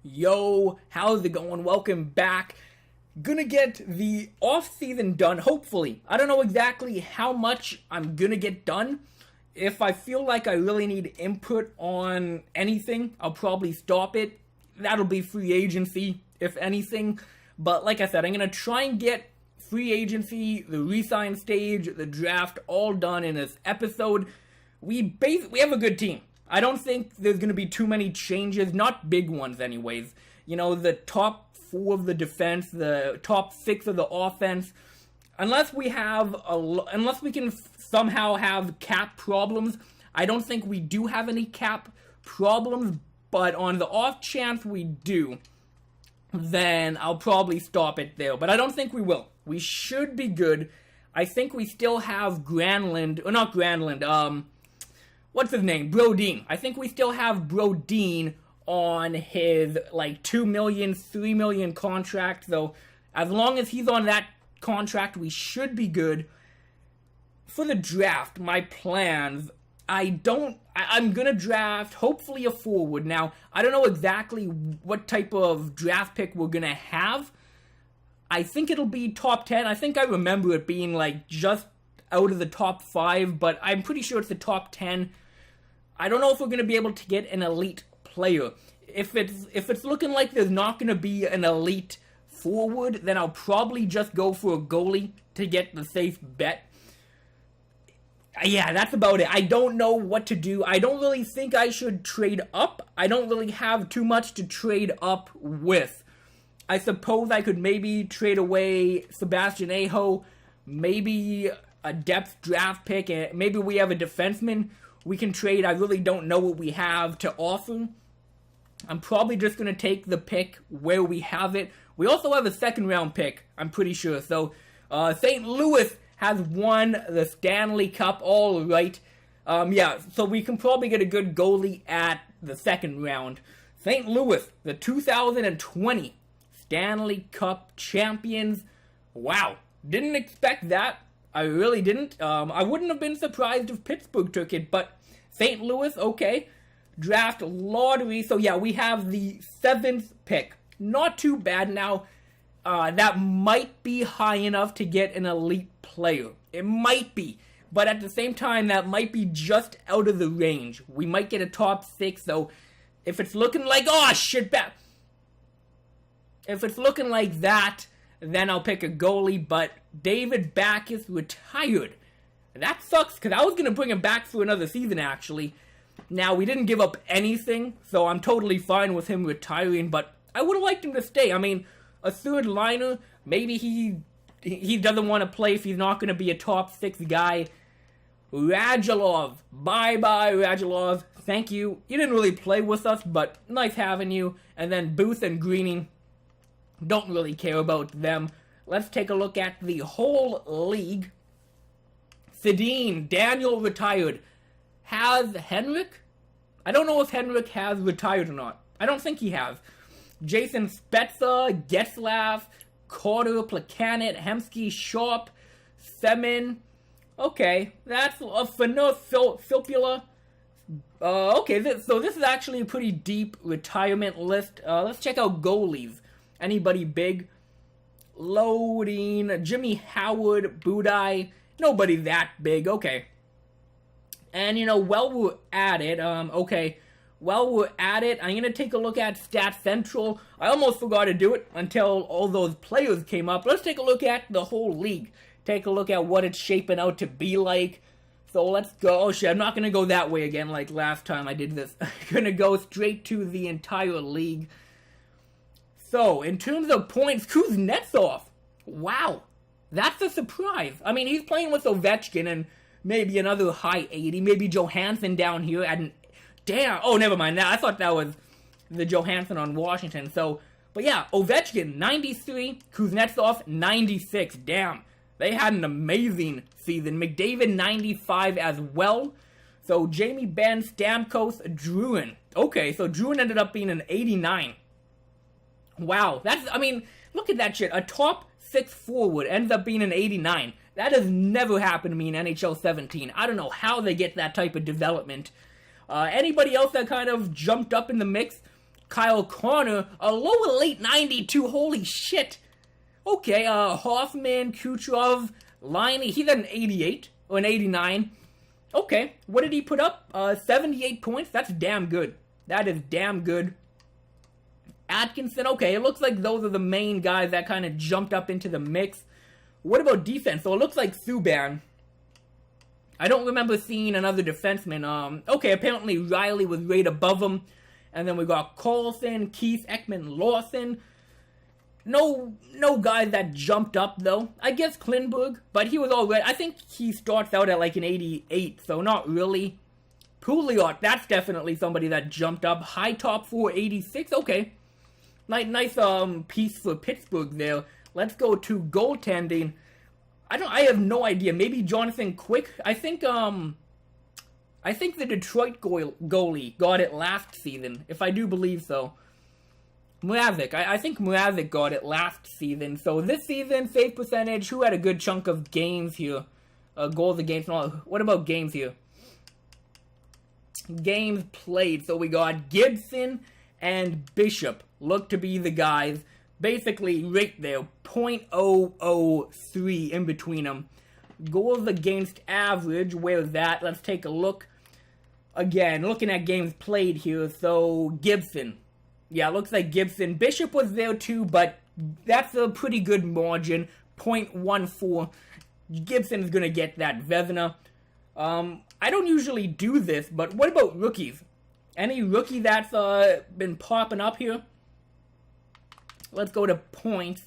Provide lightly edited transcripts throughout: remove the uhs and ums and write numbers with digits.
Yo, how's it going? Welcome back. Gonna get the off-season done, hopefully. I don't know exactly how much I'm gonna get done. If I feel like I really need input on anything, I'll probably stop it. That'll be free agency, if anything. But like I said, I'm gonna try and get free agency, the re-sign stage, the draft all done in this episode. We have a good team. I don't think there's going to be too many changes, not big ones anyways. You know, the top 4 of the defense, the top 6 of the offense, unless we can somehow have cap problems. I don't think we do have any cap problems, but on the off chance we do, then I'll probably stop it there. But I don't think we will. We should be good. I think we still have what's his name? Brodin. I think we still have Brodin on his, like, $2 million, $3 million contract. So, as long as he's on that contract, we should be good. For the draft, my plans, I'm gonna draft, hopefully, a forward. Now, I don't know exactly what type of draft pick we're gonna have. I think it'll be top 10. I think I remember it being, like, just out of the top 5, but I'm pretty sure it's the top 10. I don't know if we're going to be able to get an elite player. If it's looking like there's not going to be an elite forward, then I'll probably just go for a goalie to get the safe bet. Yeah, that's about it. I don't know what to do. I don't really think I should trade up. I don't really have too much to trade up with. I suppose I could maybe trade away Sebastian Aho, maybe a depth draft pick, and maybe we have a defenseman we can trade. I really don't know what we have to offer. I'm probably just going to take the pick where we have it. We also have a second round pick, I'm pretty sure. So, St. Louis has won the Stanley Cup, all right. So we can probably get a good goalie at the second round. St. Louis, the 2020 Stanley Cup champions. Wow, didn't expect that. I really didn't. I wouldn't have been surprised if Pittsburgh took it, but St. Louis, okay. Draft lottery. So yeah, we have the 7th pick. Not too bad now. That might be high enough to get an elite player. It might be. But at the same time, that might be just out of the range. We might get a top 6, so if it's looking like, if it's looking like that, then I'll pick a goalie, but David Backes retired. That sucks, because I was going to bring him back for another season, actually. Now, we didn't give up anything, so I'm totally fine with him retiring, but I would have liked him to stay. I mean, a third liner, maybe he doesn't want to play if he's not going to be a top 6 guy. Radulov. Bye-bye, Radulov. Thank you. You didn't really play with us, but nice having you. And then Booth and Greening. Don't really care about them. Let's take a look at the whole league. Sedin, Daniel retired. Has Henrik? I don't know if Henrik has retired or not. I don't think he has. Jason Spezza, Getzlaff, Carter, Plekanec, Hemsky, Sharp, Semin. Okay, that's a Filpula. Okay, so this is actually a pretty deep retirement list. Let's check out goalies. Anybody big? Loading. Jimmy Howard, Budai. Nobody that big. Okay. And, while we're at it, I'm going to take a look at Stat Central. I almost forgot to do it until all those players came up. Let's take a look at the whole league. Take a look at what it's shaping out to be like. So let's go. Oh, shit, I'm not going to go that way again like last time I did this. I'm going to go straight to the entire league. So, in terms of points, Kuznetsov. Wow. That's a surprise. I mean, he's playing with Ovechkin and maybe another high 80. Maybe Johansson down here at an... Damn. Oh, never mind. I thought that was the Johansson on Washington. So, but yeah, Ovechkin, 93. Kuznetsov, 96. Damn. They had an amazing season. McDavid, 95 as well. So, Jamie Benn, Stamkos, Druin. Okay, so Druin ended up being an 89. Wow, look at that shit. A top 6 forward ends up being an 89. That has never happened to me in NHL 17. I don't know how they get that type of development. Anybody else that kind of jumped up in the mix? Kyle Connor, a lower late 92, holy shit. Okay, Hoffman, Kucherov, Liney, he's at an 88, or an 89. Okay, what did he put up? 78 points, that's damn good. That is damn good. Atkinson, okay, it looks like those are the main guys that kind of jumped up into the mix. What about defense? So it looks like Subban. I don't remember seeing another defenseman. Okay, apparently Riley was right above him. And then we got Carlson, Keith, Ekman, Lawson. No guys that jumped up, though. I guess Klinberg, but he was all right. I think he starts out at like an 88, so not really. Pouliot, that's definitely somebody that jumped up. High top 4, 86, okay. Nice piece for Pittsburgh there. Let's go to goaltending. I have no idea. Maybe Jonathan Quick. I think the Detroit goalie got it last season, if I do believe so. Mrazek. I think Mrazek got it last season. So this season, save percentage. Who had a good chunk of games here? Goals against. What about games here? Games played. So we got Gibson and Bishop. Look to be the guys. Basically, right there, .003 in between them. Goals against average, where's that? Let's take a look. Again, looking at games played here, so Gibson. Yeah, looks like Gibson. Bishop was there too, but that's a pretty good margin, .14. Gibson's going to get that Vezina. I don't usually do this, but what about rookies? Any rookie that's been popping up here? Let's go to points.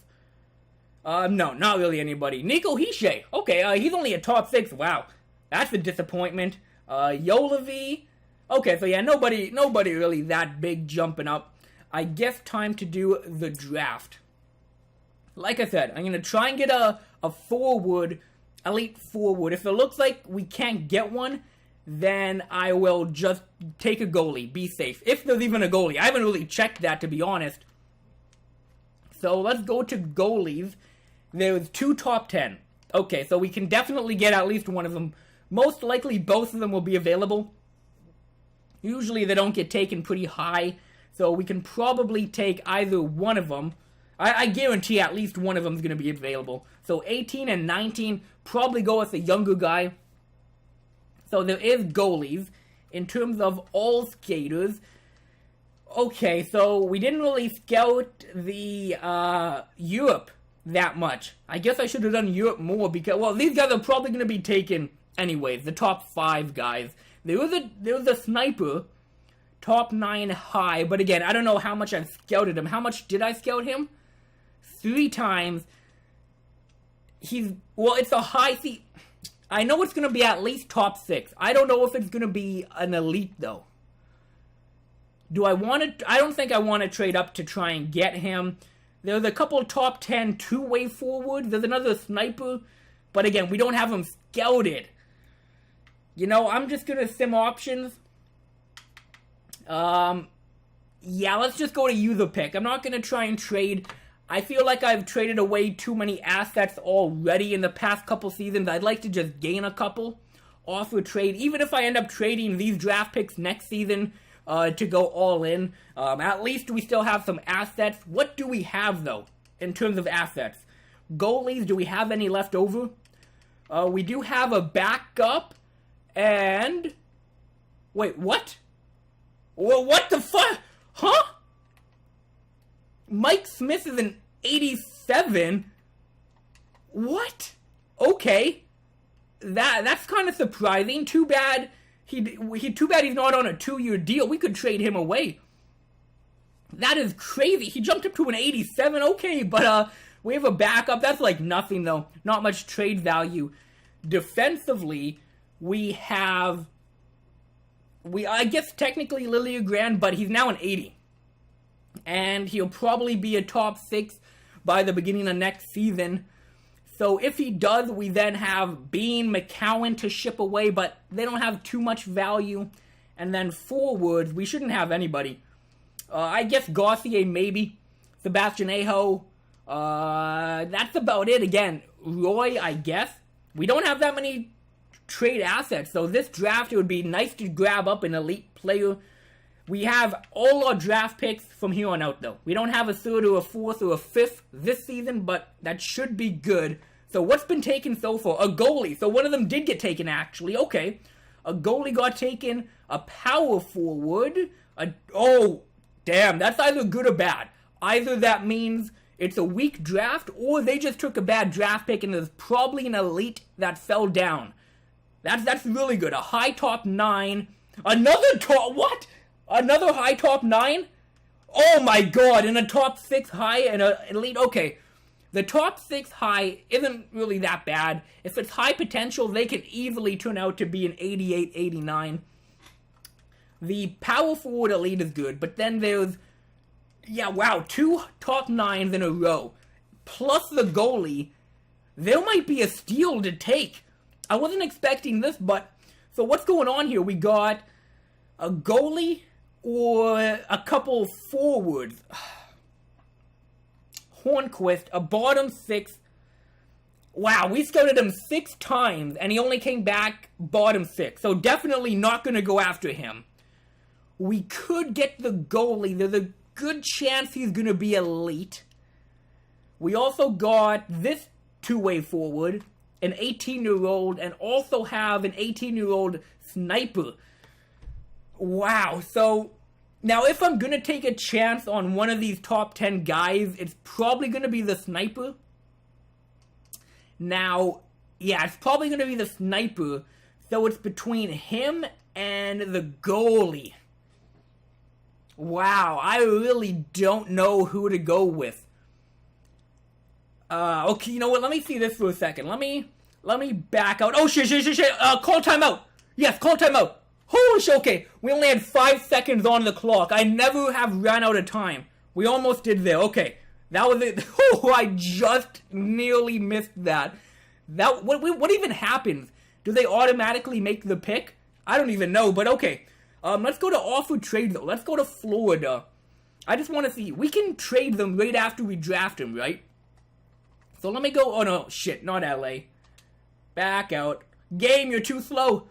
No, not really anybody. Nico Hischier. Okay, he's only a top 6. Wow, that's a disappointment. Yolevi. Okay, so yeah, nobody really that big jumping up. I guess time to do the draft. Like I said, I'm going to try and get a forward, elite forward. If it looks like we can't get one, then I will just take a goalie. Be safe. If there's even a goalie. I haven't really checked that, to be honest. So let's go to goalies. There's 2 top 10. Okay, so we can definitely get at least one of them. Most likely both of them will be available. Usually they don't get taken pretty high. So we can probably take either one of them. I guarantee at least one of them is going to be available. So 18 and 19, probably go with a younger guy. So there is goalies. In terms of all skaters, okay, so we didn't really scout the Europe that much. I guess I should have done Europe more because, well, these guys are probably going to be taken anyways, the top 5 guys. There was a sniper, top 9 high, but again, I don't know how much I've scouted him. How much did I scout him? 3 times. It's a high, see, I know it's going to be at least top 6. I don't know if it's going to be an elite, though. Do I want to? I don't think I want to trade up to try and get him. There's a couple top 10 two-way forward. There's another sniper. But again, we don't have him scouted. You know, I'm just going to sim options. Yeah, let's just go to user pick. I'm not going to try and trade. I feel like I've traded away too many assets already in the past couple seasons. I'd like to just gain a couple off a trade. Even if I end up trading these draft picks next season to go all in. At least we still have some assets. What do we have, though, in terms of assets? Goalies, do we have any left over? We do have a backup, and... Wait, what? Well, what the fuck? Huh? Mike Smith is an 87? What? Okay. That's kind of surprising. Too bad too bad he's not on a 2-year deal. We could trade him away. That is crazy. He jumped up to an 87. Okay, but we have a backup. That's like nothing, though. Not much trade value. Defensively, we have... I guess technically Liljegren, but he's now an 80. And he'll probably be a top 6 by the beginning of next season. So if he does, we then have Bean, McCowan to ship away, but they don't have too much value. And then forwards, we shouldn't have anybody. I guess Gauthier maybe. Sebastian Aho. That's about it. Again, Roy, I guess. We don't have that many trade assets. So this draft, it would be nice to grab up an elite player. We have all our draft picks from here on out, though. We don't have a third or a fourth or a fifth this season, but that should be good. So what's been taken so far? A goalie. So one of them did get taken, actually. Okay. A goalie got taken. A power forward. Oh, damn. That's either good or bad. Either that means it's a weak draft, or they just took a bad draft pick and there's probably an elite that fell down. That's really good. A high top 9. Another top... What? Another high top 9? Oh my god, and a top 6 high and an elite. Okay, the top 6 high isn't really that bad. If it's high potential, they could easily turn out to be an 88, 89. The power forward elite is good, but then there's, yeah, wow, 2 top 9s in a row. Plus the goalie, there might be a steal to take. I wasn't expecting this, but, so what's going on here? We got a goalie or a couple forwards. Hornquist, a bottom 6. Wow, we scouted him 6 times, and he only came back bottom 6. So definitely not going to go after him. We could get the goalie. There's a good chance he's going to be elite. We also got this two-way forward, an 18-year-old, and also have an 18-year-old sniper. Wow, so now if I'm going to take a chance on one of these top 10 guys, it's probably going to be the sniper. Now, yeah, it's probably going to be the sniper, so it's between him and the goalie. Wow, I really don't know who to go with. Okay, you know what, let me see this for a second. Let me back out. Oh, shit, call timeout. Yes, call timeout. Holy shit, okay, we only had 5 seconds on the clock. I never have ran out of time. We almost did there, okay. That was it. Oh, I just nearly missed that. What even happens? Do they automatically make the pick? I don't even know, but okay. Let's go to offer trade, though. Let's go to Florida. I just want to see. We can trade them right after we draft them, right? So let me go. Oh, no, shit, not LA. Back out. Game, you're too slow.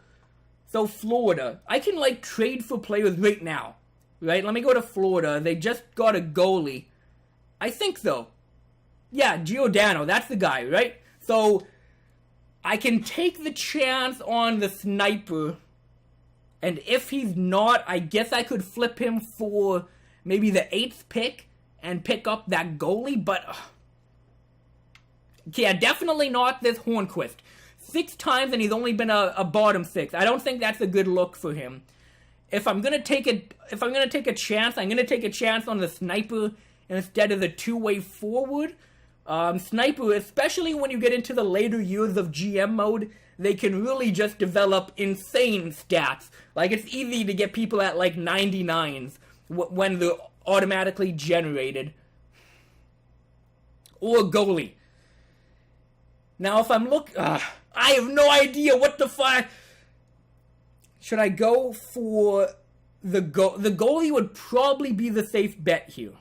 So Florida, I can like trade for players right now, right? Let me go to Florida. They just got a goalie. I think so. Yeah, Giordano, that's the guy, right? So I can take the chance on the sniper, and if he's not, I guess I could flip him for maybe the 8th pick and pick up that goalie, but yeah, definitely not this Hornquist. 6 times and he's only been a bottom 6. I don't think that's a good look for him. If I'm gonna take a chance, I'm gonna take a chance on the sniper instead of the two-way forward. Sniper, especially when you get into the later years of GM mode, they can really just develop insane stats. Like, it's easy to get people at like 99s when they're automatically generated. Or goalie. Now, if I'm I have no idea what the fuck. Should I go for the goalie would probably be the safe bet here.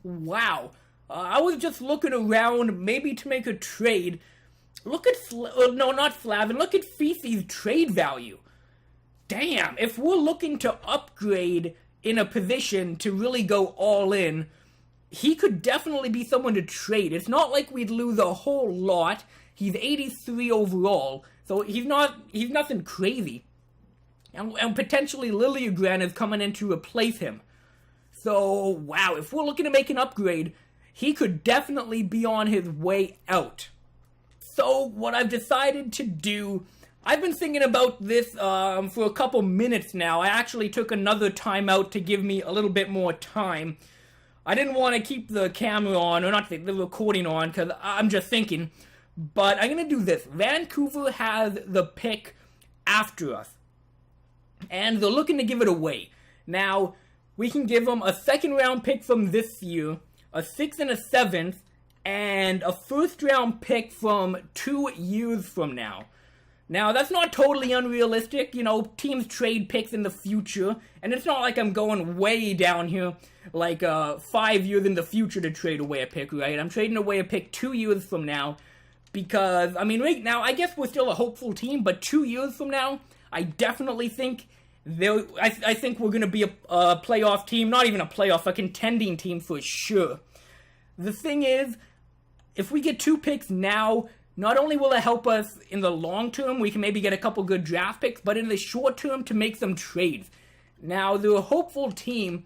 Wow. I was just looking around, maybe to make a trade. Look at, no, not Slavin, look at Feces' trade value. Damn, if we're looking to upgrade in a position to really go all in, he could definitely be someone to trade. It's not like we'd lose a whole lot. He's 83 overall, so he's nothing crazy. And potentially Liljegren is coming in to replace him. So, wow, if we're looking to make an upgrade, he could definitely be on his way out. So, what I've decided to do, I've been thinking about this for a couple minutes now. I actually took another timeout to give me a little bit more time. I didn't want to keep the camera on, or not the recording on, because I'm just thinking. But I'm going to do this. Vancouver has the pick after us. And they're looking to give it away. Now, we can give them a 2nd round pick from this year, a 6th and a 7th, and a 1st round pick from 2 years from now. Now, that's not totally unrealistic. You know, teams trade picks in the future. And it's not like I'm going way down here, like 5 years in the future to trade away a pick, right? I'm trading away a pick 2 years from now. Because, I mean, right now, I guess we're still a hopeful team, but 2 years from now, I definitely think I think we're going to be a playoff team, not even a playoff, a contending team for sure. The thing is, if we get 2 picks now, not only will it help us in the long term, we can maybe get a couple good draft picks, but in the short term to make some trades. Now, the hopeful team,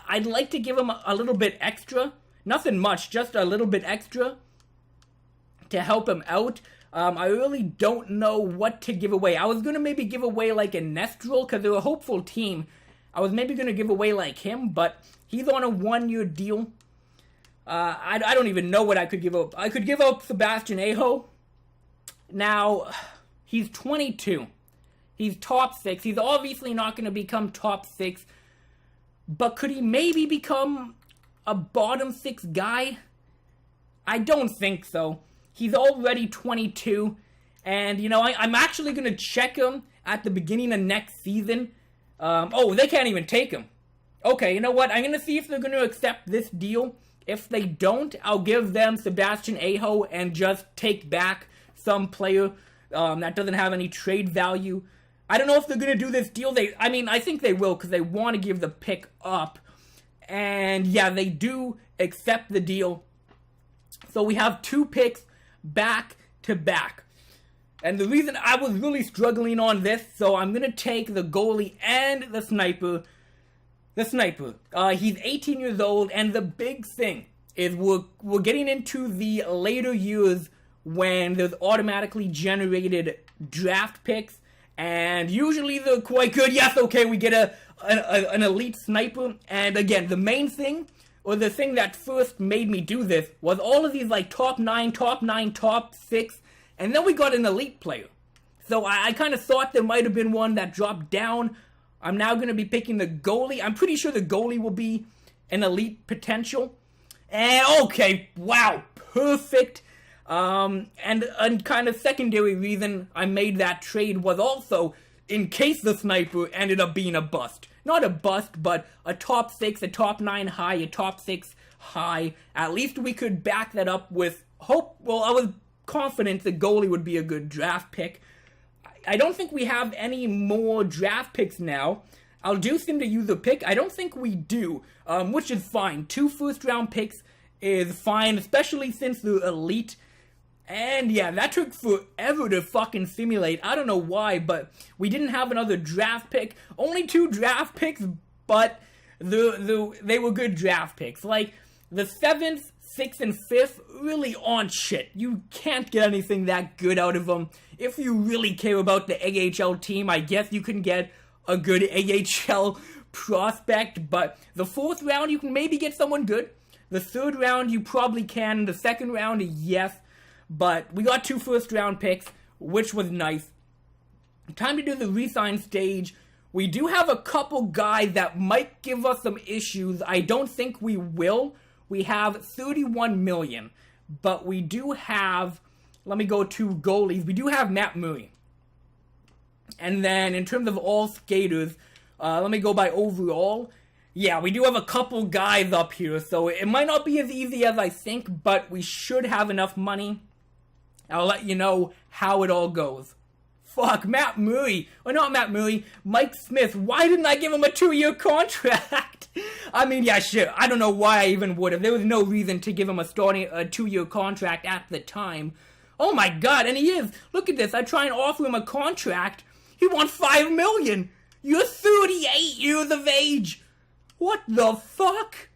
I'd like to give them a little bit extra. Nothing much, just a little bit extra to help him out. I really don't know what to give away. I was going to maybe give away like a Nestrel, because they're a hopeful team. I was maybe going to give away like him, but he's on a 1-year deal. I don't even know what I could give up. I could give up Sebastian Aho. Now, he's 22. He's top 6. He's obviously not going to become top 6. But could he maybe become a bottom 6 guy? I don't think so. He's already 22. And, you know, I'm actually going to check him at the beginning of next season. Oh, they can't even take him. Okay, you know what? I'm going to see if they're going to accept this deal. If they don't, I'll give them Sebastian Aho and just take back some player that doesn't have any trade value. I don't know if they're going to do this deal. I think they will, because they want to give the pick up. And yeah, they do accept the deal. So we have 2 picks back to back. And the reason I was really struggling on this, so I'm going to take the goalie and the sniper. The sniper. He's 18 years old, and the big thing is we're getting into the later years when there's automatically generated draft picks, and usually they're quite good. Yes, okay, we get an elite sniper, and again, the main thing, or the thing that first made me do this, was all of these like top 9, top 6, and then we got an elite player. So I kind of thought there might have been one that dropped down. I'm now going to be picking the goalie. I'm pretty sure the goalie will be an elite potential. And okay, wow, perfect. And a kind of secondary reason I made that trade was also in case the sniper ended up being a bust. Not a bust, but a top 6, a top 9 high, a top 6 high. At least we could back that up with hope. Well, I was confident the goalie would be a good draft pick. I don't think we have any more draft picks now. I'll do them to use a pick. I don't think we do, which is fine. 2 first-round picks is fine, especially since they're elite. And yeah, that took forever to fucking simulate. I don't know why, but we didn't have another draft pick. Only 2 draft picks, but they were good draft picks. Like, the 7th, 6th, and 5th really aren't shit. You can't get anything that good out of them. If you really care about the AHL team, I guess you can get a good AHL prospect. But the 4th round, you can maybe get someone good. The 3rd round, you probably can. The 2nd round, yes. But we got 2 first-round picks, which was nice. Time to do the re-sign stage. We do have a couple guys that might give us some issues. I don't think we will. We have 31 million. But we do have, let me go to goalies. We do have Matt Murray. And then in terms of all skaters, let me go by overall. Yeah, we do have a couple guys up here. So it might not be as easy as I think, but we should have enough money. I'll let you know how it all goes. Fuck, Matt Murray. Or not Matt Murray, Mike Smith. Why didn't I give him a 2-year contract? I mean, yeah, sure. I don't know why I even would have. There was no reason to give him a 2-year contract at the time. Oh my god, and he is. Look at this. I try and offer him a contract. He wants $5 million. You're 38 years of age. What the fuck?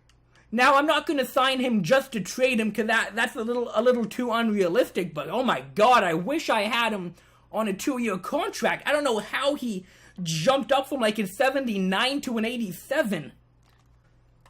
Now, I'm not going to sign him just to trade him, because that's a little too unrealistic, but oh my god, I wish I had him on a 2-year contract. I don't know how he jumped up from like a 79 to an 87.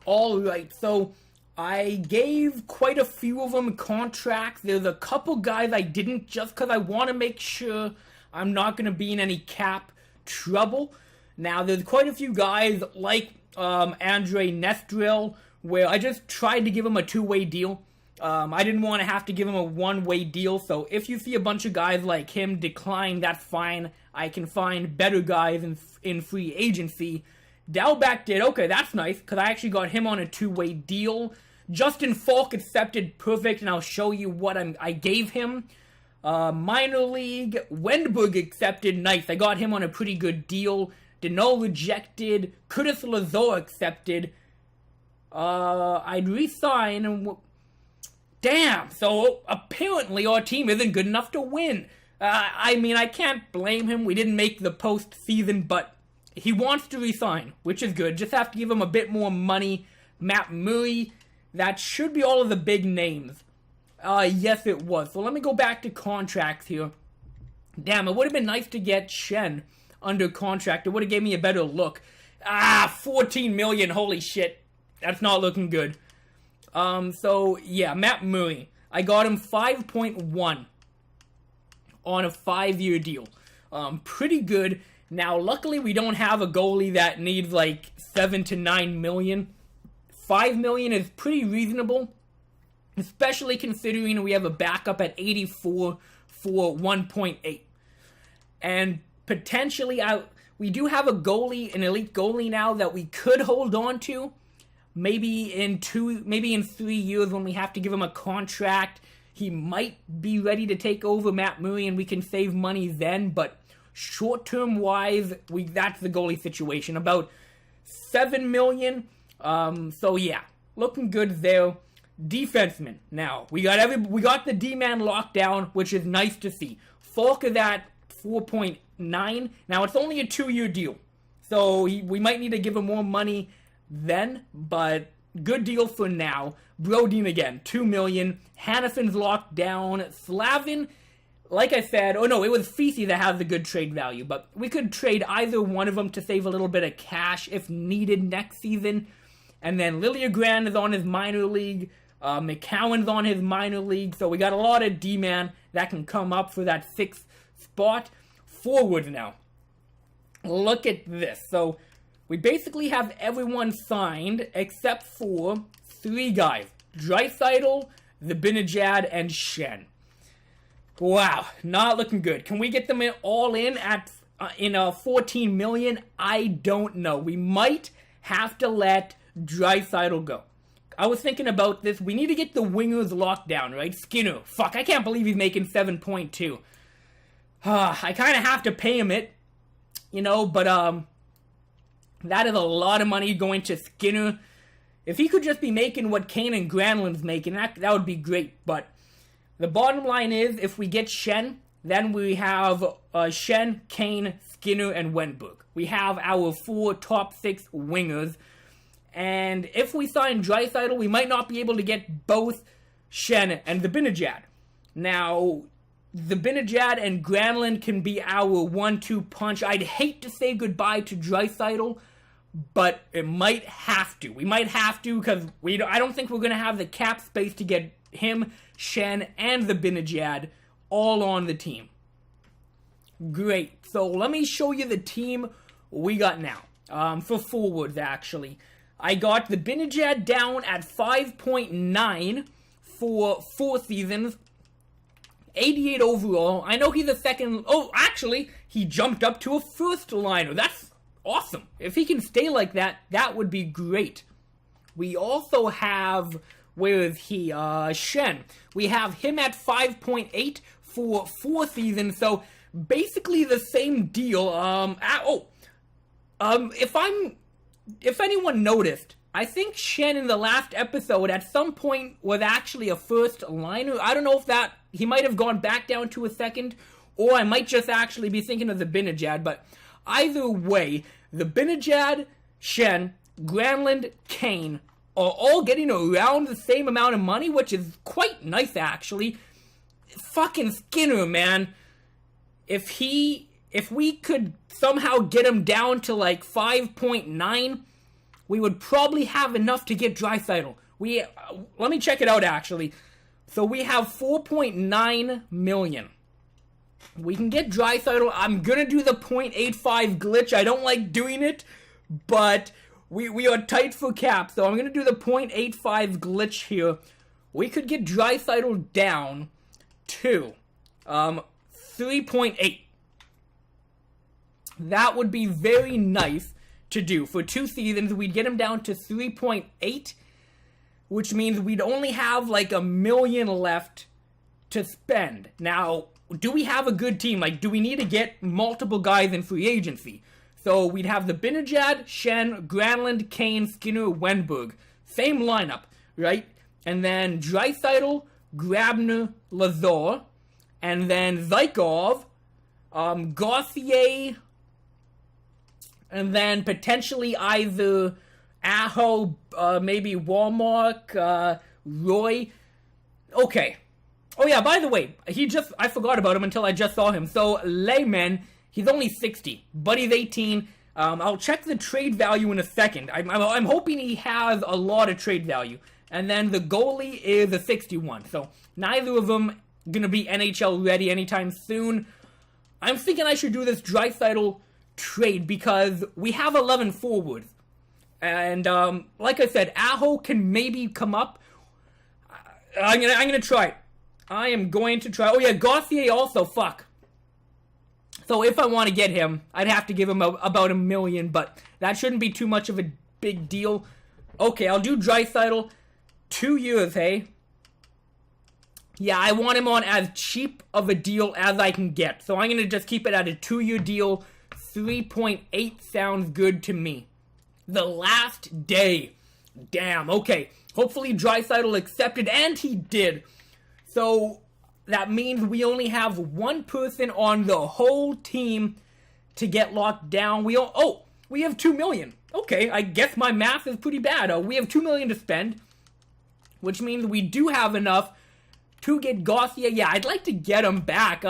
Alright, so I gave quite a few of them contracts. There's a couple guys I didn't, just because I want to make sure I'm not going to be in any cap trouble. Now, there's quite a few guys like Andre Nestrel, where I just tried to give him a 2-way deal. I didn't want to have to give him a 1-way deal, so if you see a bunch of guys like him decline, that's fine. I can find better guys in free agency. Dalbeck did, okay, that's nice, because I actually got him on a 2-way deal. Justin Falk accepted, perfect, and I'll show you what I gave him. Minor league, Wendberg accepted, nice. I got him on a pretty good deal. Deneau rejected. Curtis Lazar accepted. I'd resign and... Damn, so apparently our team isn't good enough to win. I mean, I can't blame him. We didn't make the postseason, but he wants to resign, which is good. Just have to give him a bit more money. Matt Murray, that should be all of the big names. Yes, it was. So let me go back to contracts here. Damn, it would have been nice to get Shen under contract. It would have gave me a better look. 14 million, holy shit. That's not looking good. So, yeah, Matt Murray. I got him 5.1 on a 5-year deal. Pretty good. Now, luckily, we don't have a goalie that needs, like, 7 to 9 million. 5 million is pretty reasonable, especially considering we have a backup at 84 for 1.8. And potentially, we do have a goalie, an elite goalie now that we could hold on to. Maybe in 3 years when we have to give him a contract, he might be ready to take over Matt Murray and we can save money then. But short-term wise, that's the goalie situation. About 7 million. So yeah, looking good there. Defenseman. Now, we got the D-man locked down, which is nice to see. Falk is at 4.9. Now, it's only a 2-year deal. So we might need to give him more money then, but good deal for now. Brodin again, 2 million. Hannafin's locked down. Slavin, like I said, it was Fisi that has the good trade value, but we could trade either one of them to save a little bit of cash if needed next season. And then Liljegren is on his minor league. McCowan's on his minor league. So we got a lot of D-man that can come up for that 6th spot. Forwards now. Look at this. So we basically have everyone signed except for 3 guys. Draisaitl, Zibanejad, and Shen. Wow, not looking good. Can we get them all in at 14 million? I don't know. We might have to let Draisaitl go. I was thinking about this. We need to get the wingers locked down, right? Skinner. Fuck, I can't believe he's making 7.2. I kind of have to pay him it, but that is a lot of money going to Skinner. If he could just be making what Kane and Granlund's making, that would be great. But the bottom line is, if we get Shen, then we have Shen, Kane, Skinner, and Wenberg. We have our 4 top 6 wingers. And if we sign Draisaitl, we might not be able to get both Shen and Zibanejad. Now, Zibanejad and Granlund can be our 1-2 punch. I'd hate to say goodbye to Draisaitl, but it might have to. We might have to because I don't think we're going to have the cap space to get him, Shen, and Zibanejad all on the team. Great. So let me show you the team we got now. For forwards, actually. I got Zibanejad down at 5.9 for 4 seasons. 88 overall. I know he's a second... Oh, actually, he jumped up to a first liner. That's awesome. If he can stay like that, that would be great. We also have... Where is he? Shen. We have him at 5.8 for 4 seasons. So, basically the same deal. If anyone noticed, I think Shen in the last episode at some point was actually a first liner. I don't know if that... He might have gone back down to a second, or I might just actually be thinking of Zibanejad, but either way, Zibanejad, Shen, Granlund, Kane are all getting around the same amount of money, which is quite nice, actually. Fucking Skinner, man. If we could somehow get him down to like 5.9, we would probably have enough to get Draisaitl. Let me check it out, actually. So we have 4.9 million. We can get Draisaitl. I'm going to do the 0.85 glitch. I don't like doing it, but we are tight for cap. So I'm going to do the 0.85 glitch here. We could get Draisaitl down to 3.8. That would be very nice to do. For 2 seasons, we'd get him down to 3.8. Which means we'd only have like $1 million left to spend. Now, do we have a good team? Like, do we need to get multiple guys in free agency? So we'd have the Binajad, Shen, Granlund, Kane, Skinner, Wenberg. Same lineup, right? And then Draisaitl, Grabner, Lazar, and then Zykov, Gauthier, and then potentially either Aho, maybe Walmart, Roy. Okay. Oh yeah, by the way, I forgot about him until I just saw him. So, Lehman, he's only 60, but he's 18. I'll check the trade value in a second. I'm hoping he has a lot of trade value. And then the goalie is a 61. So, neither of them going to be NHL ready anytime soon. I'm thinking I should do this Draisaitl trade because we have 11 forwards. And, like I said, Aho can maybe come up. I'm gonna try it. I am going to try. Oh yeah, Gauthier also, fuck. So if I want to get him, I'd have to give him about $1 million, but that shouldn't be too much of a big deal. Okay, I'll do Draisaitl. 2 years, hey? Yeah, I want him on as cheap of a deal as I can get. So I'm going to just keep it at a 2-year deal. 3.8 sounds good to me. The last day. Damn, okay. Hopefully Draisaitl accepted, and he did. So that means we only have one person on the whole team to get locked down. We have 2 million. Okay, I guess my math is pretty bad. We have 2 million to spend, which means we do have enough to get Gauthier. Yeah, I'd like to get him back.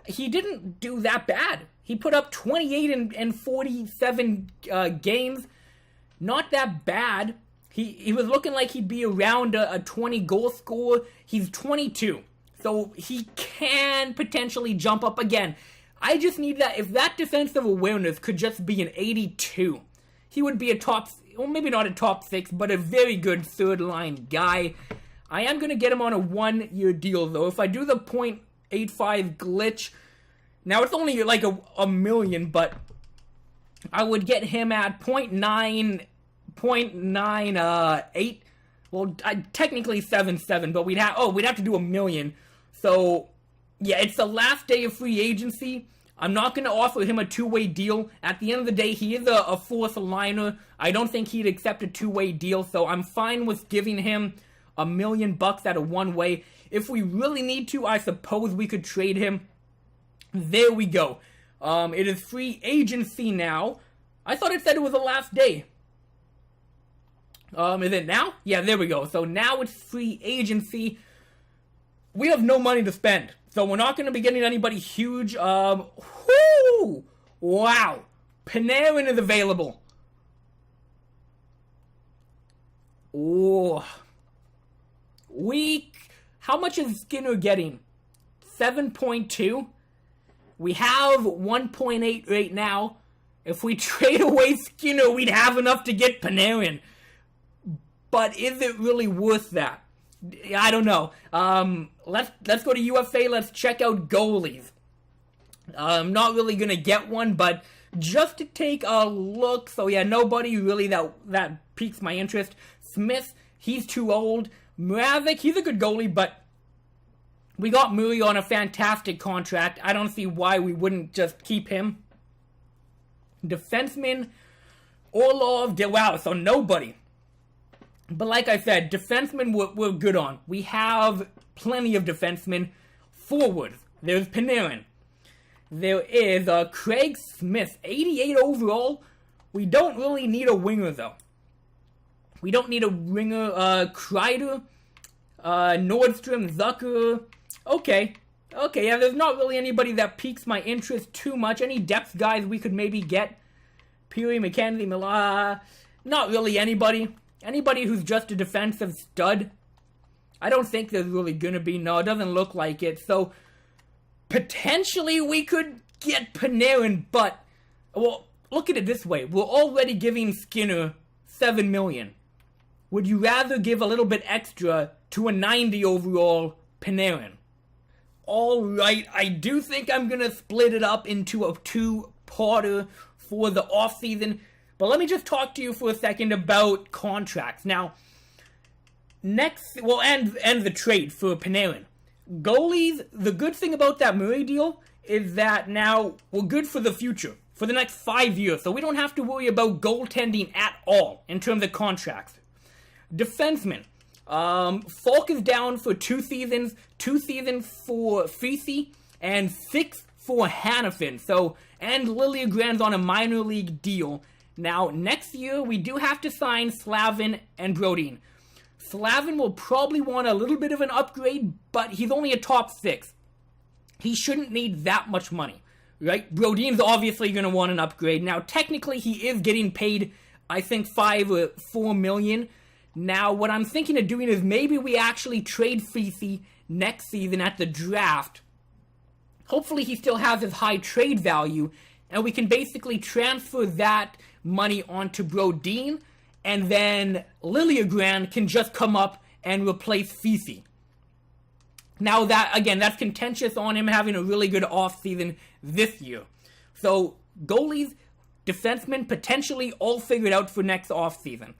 He didn't do that bad. He put up 28 and 47 games. Not that bad. He was looking like he'd be around a 20 goal score. He's 22. So he can potentially jump up again. I just need that. If that defensive awareness could just be an 82, he would be a top, well, maybe not a top 6, but a very good third line guy. I am going to get him on a 1-year deal, though. If I do the .85 glitch, now it's only like a $1 million, but I would get him at .98. Well, technically 7.7, but we'd have to do $1 million. So, yeah, it's the last day of free agency. I'm not going to offer him a 2-way deal. At the end of the day, he is a fourth liner. I don't think he'd accept a 2-way deal, so I'm fine with giving him $1 million at a 1-way. If we really need to, I suppose we could trade him. There we go. It is free agency now. I thought it said it was the last day. Is it now? Yeah, there we go. So now it's free agency. We have no money to spend. So we're not going to be getting anybody huge. Wow. Panarin is available. Oh. How much is Skinner getting? 7.2. We have 1.8 right now. If we trade away Skinner, we'd have enough to get Panarin. But is it really worth that? I don't know. Let's go to UFA. Let's check out goalies. I'm not really going to get one, but just to take a look. So yeah, nobody really that piques my interest. Smith, he's too old. Mrazek, he's a good goalie, but we got Murray on a fantastic contract. I don't see why we wouldn't just keep him. Defenseman, Orlov, wow, so nobody. But like I said, defensemen we're good on. We have plenty of defensemen. Forward, there's Panarin. There is Craig Smith, 88 overall. We don't really need a winger, though. We don't need a winger. Kreider, Nordstrom, Zucker. Okay, yeah, there's not really anybody that piques my interest too much. Any depth guys we could maybe get? Peary, McKenzie, Mila. Not really anybody. Anybody who's just a defensive stud? I don't think there's really going to be. No, it doesn't look like it. So, potentially we could get Panarin, but, well, look at it this way. We're already giving Skinner $7 million. Would you rather give a little bit extra to a 90 overall Panarin? Alright, I do think I'm going to split it up into a 2-parter for the offseason. But let me just talk to you for a second about contracts. Now, next, well, and the trade for Panarin. Goalies, the good thing about that Murray deal is that now we're good for the future. for the next 5 years, so we don't have to worry about goaltending at all in terms of contracts. Defenseman. Falk is down for 2 seasons, 2 seasons for Feesey, and 6 for Hannafin. So, and Liljegren's on a minor league deal. Now, next year, we do have to sign Slavin and Brodin. Slavin will probably want a little bit of an upgrade, but he's only a top 6. He shouldn't need that much money, right? Brodin's obviously going to want an upgrade. Now, technically, he is getting paid, I think, 5 or 4 million. Now, what I'm thinking of doing is maybe we actually trade Feesey next season at the draft. Hopefully, he still has his high trade value, and we can basically transfer that money onto Brodin, and then Liljegren can just come up and replace Feesey. Now that, again, that's contentious on him having a really good offseason this year. So, goalies, defensemen, potentially all figured out for next offseason.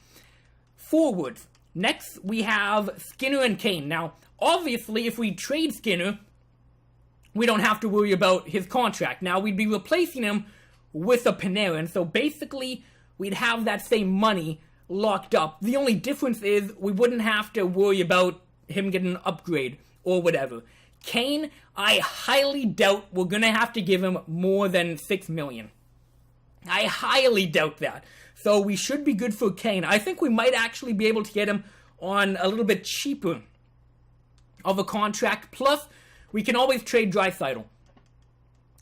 Forwards. Next, we have Skinner and Kane. Now, obviously, if we trade Skinner, we don't have to worry about his contract. Now, we'd be replacing him with a Panarin, so basically, we'd have that same money locked up. The only difference is we wouldn't have to worry about him getting an upgrade or whatever. Kane, I highly doubt we're going to have to give him more than $6 million. I highly doubt that. So we should be good for Kane. I think we might actually be able to get him on a little bit cheaper of a contract. Plus, we can always trade Draisaitl.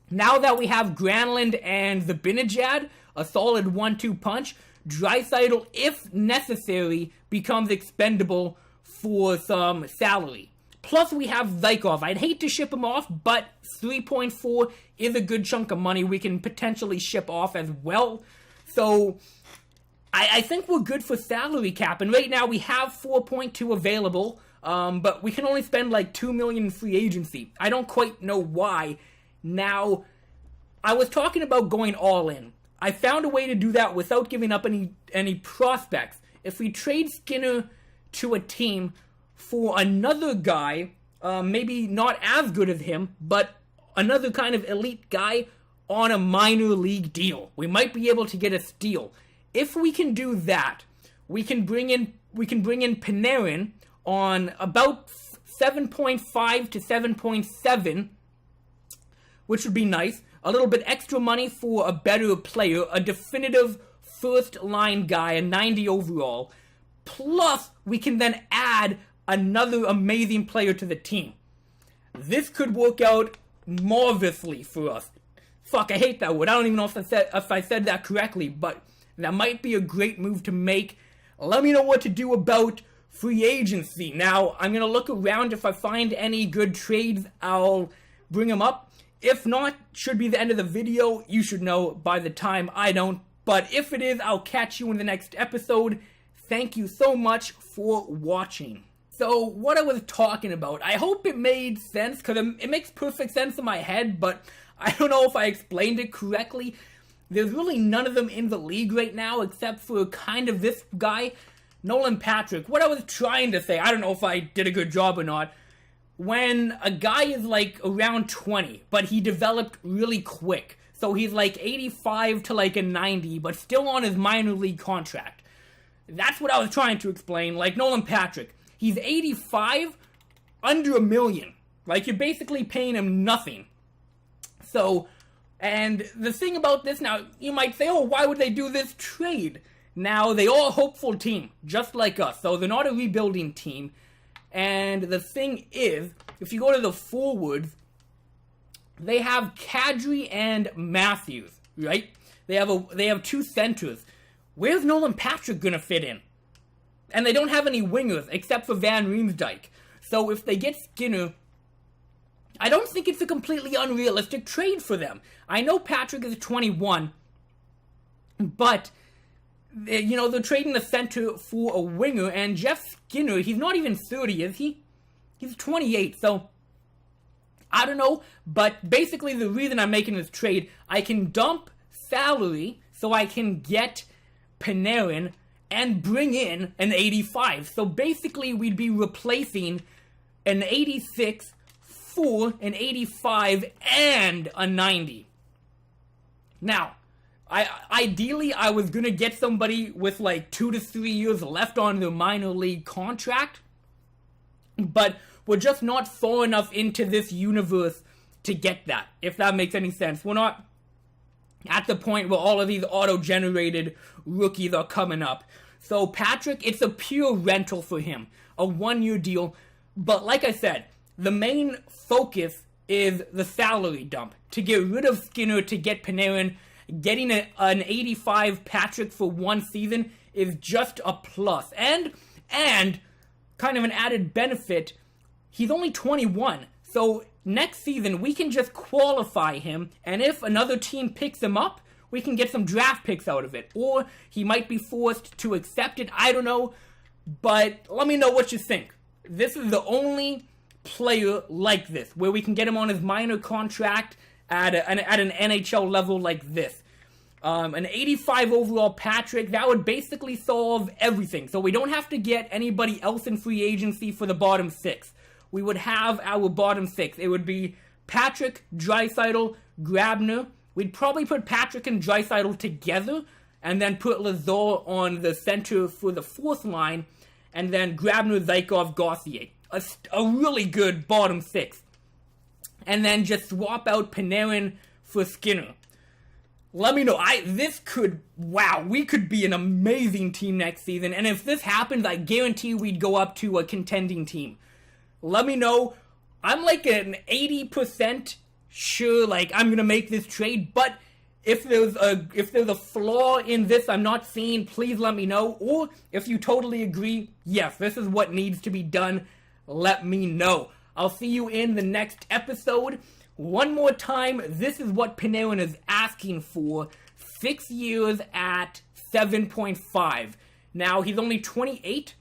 Now that we have Granlund and Zibanejad, a solid 1-2 punch, Draisaitl, if necessary, becomes expendable for some salary. Plus, we have Zykov. I'd hate to ship him off, but 3.4 is a good chunk of money we can potentially ship off as well. So, I think we're good for salary cap. And right now, we have 4.2 available, but we can only spend like $2 million in free agency. I don't quite know why. Now, I was talking about going all in. I found a way to do that without giving up any prospects. If we trade Skinner to a team for another guy, maybe not as good as him, but another kind of elite guy on a minor league deal, we might be able to get a steal. If we can do that, we can bring in Panarin on about 7.5 to 7.7, which would be nice. A little bit extra money for a better player, a definitive first-line guy, a 90 overall. Plus, we can then add another amazing player to the team. This could work out marvelously for us. Fuck, I hate that word. I don't even know if I said that correctly, but that might be a great move to make. Let me know what to do about free agency. Now, I'm going to look around. If I find any good trades, I'll bring them up. If not, should be the end of the video. You should know by the time I don't. But if it is, I'll catch you in the next episode. Thank you so much for watching. So, what I was talking about, I hope it made sense, because it makes perfect sense in my head, but I don't know if I explained it correctly. There's really none of them in the league right now, except for kind of this guy, Nolan Patrick. What I was trying to say, I don't know if I did a good job or not, when a guy is like around 20, but he developed really quick. So he's like 85 to like a 90, but still on his minor league contract. That's what I was trying to explain. Like Nolan Patrick, he's 85, under $1 million. Like, you're basically paying him nothing. So, and the thing about this now, you might say, oh, why would they do this trade? Now, they are a hopeful team, just like us. So they're not a rebuilding team. And the thing is, if you go to the forwards, they have Kadri and Matthews, right? They have 2 centers. Where's Nolan Patrick gonna fit in? And they don't have any wingers except for Van Riemsdyk. So if they get Skinner, I don't think it's a completely unrealistic trade for them. I know Patrick is 21, but they're trading the center for a winger, and Jeff Skinner, he's not even 30, is he? He's 28, so I don't know, but basically the reason I'm making this trade, I can dump salary so I can get Panarin and bring in an 85. So basically we'd be replacing an 86 for an 85 and a 90. Now, Ideally, I was going to get somebody with like 2 to 3 years left on their minor league contract, but we're just not far enough into this universe to get that, if that makes any sense. We're not at the point where all of these auto-generated rookies are coming up. So Patrick, it's a pure rental for him, a 1-year deal. But like I said, the main focus is the salary dump. To get rid of Skinner, to get Panarin, getting an 85 Patrick for 1 season is just a plus. And kind of an added benefit, he's only 21. So next season, we can just qualify him, and if another team picks him up, we can get some draft picks out of it. Or he might be forced to accept it, I don't know. But let me know what you think. This is the only player like this, where we can get him on his minor contract at an NHL level like this. An 85 overall Patrick, that would basically solve everything. So we don't have to get anybody else in free agency for the bottom 6. We would have our bottom 6. It would be Patrick, Draisaitl, Grabner. We'd probably put Patrick and Draisaitl together, and then put Lazar on the center for the 4th line, and then Grabner, Zykov, Gauthier. A really good bottom 6. And then just swap out Panarin for Skinner. Let me know. We could be an amazing team next season. And if this happens, I guarantee we'd go up to a contending team. Let me know. I'm like an 80% sure, like, I'm going to make this trade. But if there's a flaw in this I'm not seeing, please let me know. Or if you totally agree, yes, this is what needs to be done, let me know. I'll see you in the next episode. One more time, this is what Panarin is asking for. 6 years at 7.5. Now, he's only 28.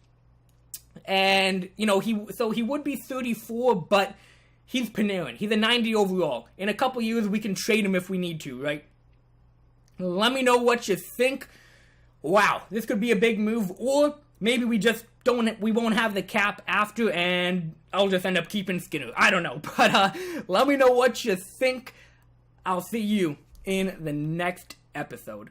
And, he would be 34, but he's Panarin. He's a 90 overall. In a couple years, we can trade him if we need to, right? Let me know what you think. Wow, this could be a big move. Or maybe we won't have the cap after, and I'll just end up keeping Skinner. I don't know. But let me know what you think. I'll see you in the next episode.